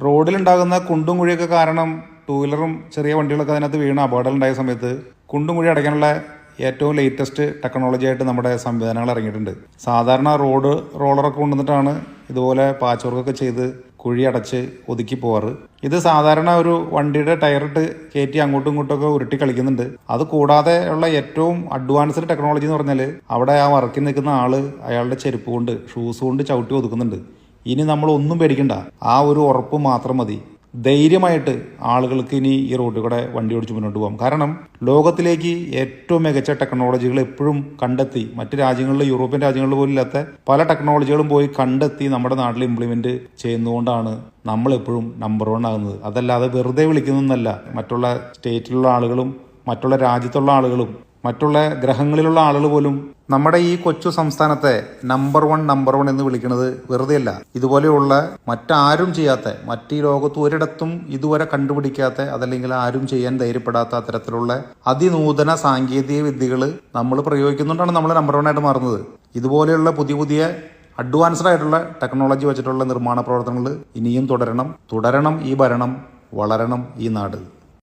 റോഡിലുണ്ടാകുന്ന കുണ്ടും കുഴിയൊക്കെ കാരണം ടൂ വീലറും ചെറിയ വണ്ടികളൊക്കെ അതിനകത്ത് വീണ് അപകടം ഉണ്ടായ സമയത്ത് കുണ്ടും കുഴി അടയ്ക്കാനുള്ള ഏറ്റവും ലേറ്റസ്റ്റ് ടെക്നോളജി ആയിട്ട് നമ്മുടെ സംവിധാനങ്ങൾ ഇറങ്ങിയിട്ടുണ്ട്. സാധാരണ റോളറൊക്കെ കൊണ്ടുവന്നിട്ടാണ് ഇതുപോലെ പാച്ച് ചെയ്ത് കുഴി അടച്ച് ഒതുക്കി പോവാറ്. ഇത് സാധാരണ ഒരു വണ്ടിയുടെ ടയറിട്ട് കയറ്റി അങ്ങോട്ടും ഇങ്ങോട്ടൊക്കെ ഉരുട്ടി കളിക്കുന്നുണ്ട്. അത് കൂടാതെ ഉള്ള ഏറ്റവും അഡ്വാൻസ്ഡ് ടെക്നോളജി എന്ന് പറഞ്ഞാൽ അവിടെ ആ വർക്കിൽ നിൽക്കുന്ന ആള് അയാളുടെ ചെരുപ്പ് കൊണ്ട് ഷൂസ് കൊണ്ട് ചവിട്ടി ഒതുക്കുന്നുണ്ട്. ഇനി നമ്മൾ ഒന്നും പേടിക്കണ്ട, ആ ഒരു ഉറപ്പ് മാത്രം മതി. ധൈര്യമായിട്ട് ആളുകൾക്ക് ഇനി ഈ റോഡിൽ കൂടെ വണ്ടി ഓടിച്ച് മുന്നോട്ട് പോകാം. കാരണം ലോകത്തിലേക്ക് ഏറ്റവും മികച്ച ടെക്നോളജികൾ എപ്പോഴും കണ്ടെത്തി, മറ്റ് രാജ്യങ്ങളിൽ, യൂറോപ്യൻ രാജ്യങ്ങളിൽ പോലും ഇല്ലാത്ത പല ടെക്നോളജികളും പോയി കണ്ടെത്തി നമ്മുടെ നാട്ടിൽ ഇംപ്ലിമെന്റ് ചെയ്യുന്നതുകൊണ്ടാണ് നമ്മൾ എപ്പോഴും നമ്പർ 1 ആകുന്നത്. അതല്ലാതെ വെറുതെ വിളിക്കുന്നൊന്നല്ല. മറ്റുള്ള സ്റ്റേറ്റിലുള്ള ആളുകളും മറ്റുള്ള രാജ്യത്തുള്ള ആളുകളും മറ്റുള്ള ഗ്രഹങ്ങളിലുള്ള ആളുകൾ പോലും നമ്മുടെ ഈ കൊച്ചു സംസ്ഥാനത്തെ നമ്പർ 1 എന്ന് വിളിക്കുന്നത് വെറുതെയല്ല. ഇതുപോലെയുള്ള മറ്റാരും ചെയ്യാത്ത, മറ്റ് ഈ ലോകത്ത് ഒരിടത്തും ഇതുവരെ കണ്ടുപിടിക്കാത്ത, അതല്ലെങ്കിൽ ആരും ചെയ്യാൻ ധൈര്യപ്പെടാത്ത അത്തരത്തിലുള്ള അതിനൂതന സാങ്കേതിക വിദ്യകൾ നമ്മൾ പ്രയോഗിക്കുന്നുകൊണ്ടാണ് നമ്മൾ നമ്പർ 1 ആയിട്ട് മാറുന്നത്. ഇതുപോലെയുള്ള പുതിയ അഡ്വാൻസ്ഡ് ആയിട്ടുള്ള ടെക്നോളജി വെച്ചിട്ടുള്ള നിർമ്മാണ പ്രവർത്തനങ്ങൾ ഇനിയും തുടരണം. ഈ ഭരണം, വളരണം ഈ നാട്.